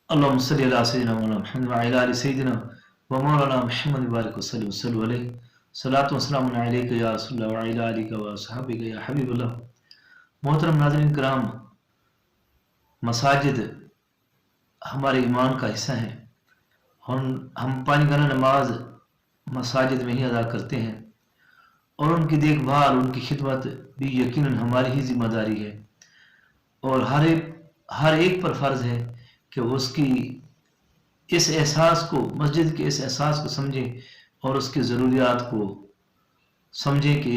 اللهم صل على سيدنا مولانا محمد وعلى آل سيدنا ومولانا محمد وبارك وسلم وسلم عليه صلاۃ وسلام علیک یا رسول اللہ وعلی آلک وصحبک یا حبیب اللہ۔ محترم ناظرین کرام، مساجد ہمارے ایمان کا حصہ ہیں۔ ہم پانچ گھر نماز مساجد میں ہی ادا کرتے ہیں، اور ان کی دیکھ بھال، ان کی خدمت بھی یقیناً ہماری ہی ذمہ داری ہے، اور ہر ایک پر فرض ہے کہ وہ اس کی اس احساس کو، مسجد کے اس احساس کو سمجھیں اور اس کی ضروریات کو سمجھیں کہ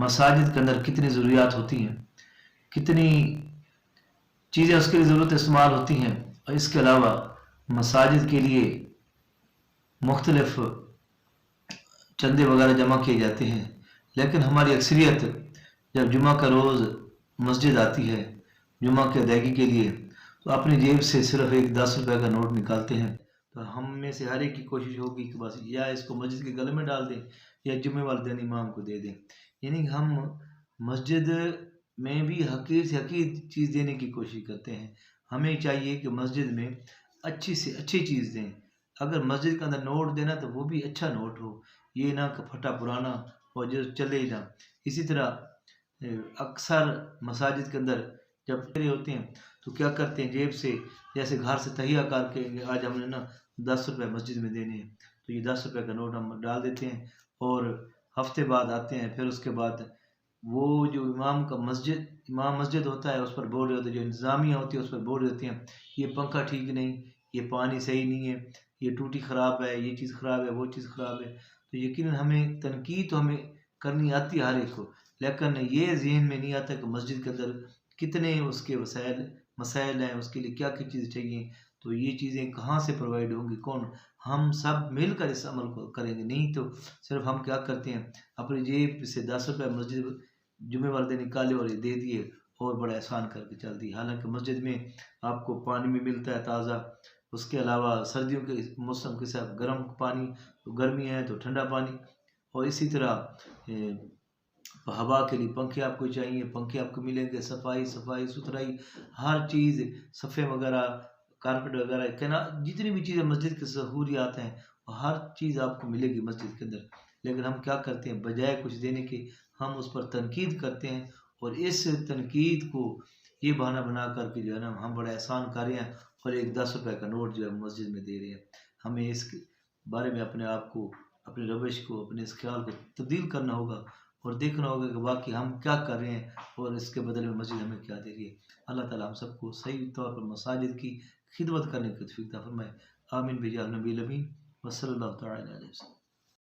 مساجد کے اندر کتنی ضروریات ہوتی ہیں، کتنی چیزیں اس کے لیے ضرورت استعمال ہوتی ہیں، اور اس کے علاوہ مساجد کے لیے مختلف چندے وغیرہ جمع کیے جاتے ہیں۔ لیکن ہماری اکثریت جب جمعہ کا روز مسجد آتی ہے جمعہ کی ادائیگی کے لیے، تو اپنی جیب سے صرف ایک 10 روپے کا نوٹ نکالتے ہیں۔ تو ہم میں سے ہر ایک کی کوشش ہوگی کہ بس یا اس کو مسجد کے گلے میں ڈال دیں یا جمعے والے دن امام کو دے دیں، یعنی ہم مسجد میں بھی حقیر سے حقیر چیز دینے کی کوشش کرتے ہیں۔ ہمیں چاہیے کہ مسجد میں اچھی سے اچھی چیز دیں۔ اگر مسجد کے اندر نوٹ دینا تو وہ بھی اچھا نوٹ ہو، یہ نہ کہ پھٹا پرانا اور جو چلے ہی نہ۔ اسی طرح اکثر مساجد کے اندر جب پھیرے ہوتے ہیں تو کیا کرتے ہیں، جیب سے جیسے گھر سے تہیہ کر کے آج ہم نے نا 10 روپے مسجد میں دینے ہیں، تو یہ 10 روپے کا نوٹ ہم ڈال دیتے ہیں، اور ہفتے بعد آتے ہیں۔ پھر اس کے بعد وہ جو امام مسجد ہوتا ہے اس پر بورڈ ہوتے ہیں، جو انتظامیہ ہوتی ہے اس پر بورڈ ہوتے ہیں، یہ پنکھا ٹھیک نہیں، یہ پانی صحیح نہیں ہے، یہ ٹوٹی خراب ہے، یہ چیز خراب ہے، وہ چیز خراب ہے۔ تو یقیناً ہمیں تنقید تو ہمیں کرنی آتی ہے ہر ایک کو، لیکن یہ ذہن میں نہیں آتا کہ مسجد کے اندر کتنے اس کے مسائل ہیں، اس کے لیے کیا کیا چیزیں چاہیے، تو یہ چیزیں کہاں سے پرووائڈ ہوں گی، کون، ہم سب مل کر اس عمل کو کریں گے، نہیں تو صرف ہم کیا کرتے ہیں اپنی جیب سے 10 روپے مسجد جمعے والے دن نکالے اور یہ دے دیے اور بڑا احسان کر کے چل دی۔ حالانکہ مسجد میں آپ کو پانی بھی ملتا ہے تازہ، اس کے علاوہ سردیوں کے موسم کے ساتھ گرم پانی، تو گرمی ہے تو ٹھنڈا پانی، اور اسی طرح ہوا کے لیے پنکھے آپ کو چاہیے، پنکھے آپ کو ملیں گے، صفائی ستھرائی ہر چیز، صفے وغیرہ، کارپیٹ وغیرہ، جتنی بھی چیزیں مسجد کے سہولیات ہیں ہر چیز آپ کو ملے گی مسجد کے اندر۔ لیکن ہم کیا کرتے ہیں، بجائے کچھ دینے کے ہم اس پر تنقید کرتے ہیں، اور اس تنقید کو یہ بہانہ بنا کر کے جو ہے نا ہم بڑا احسان کر رہے ہیں اور ایک 10 روپے کا نوٹ جو ہے مسجد میں دے رہے ہیں۔ ہمیں اس کے بارے میں اپنے آپ کو، اپنی روش کو، اپنے اس خیال کو تبدیل کرنا ہوگا، اور دیکھنا ہوگا کہ واقعی ہم کیا کر رہے ہیں اور اس کے بدلے میں مسجد ہمیں کیا دے رہی ہے۔ اللہ تعالیٰ ہم سب کو صحیح طور پر مساجد کی خدمت کرنے کی توفیق عطا فرمائے۔ آمین بجاہ نبی الامین وصلی اللہ تعالیٰ علیہ وسلم۔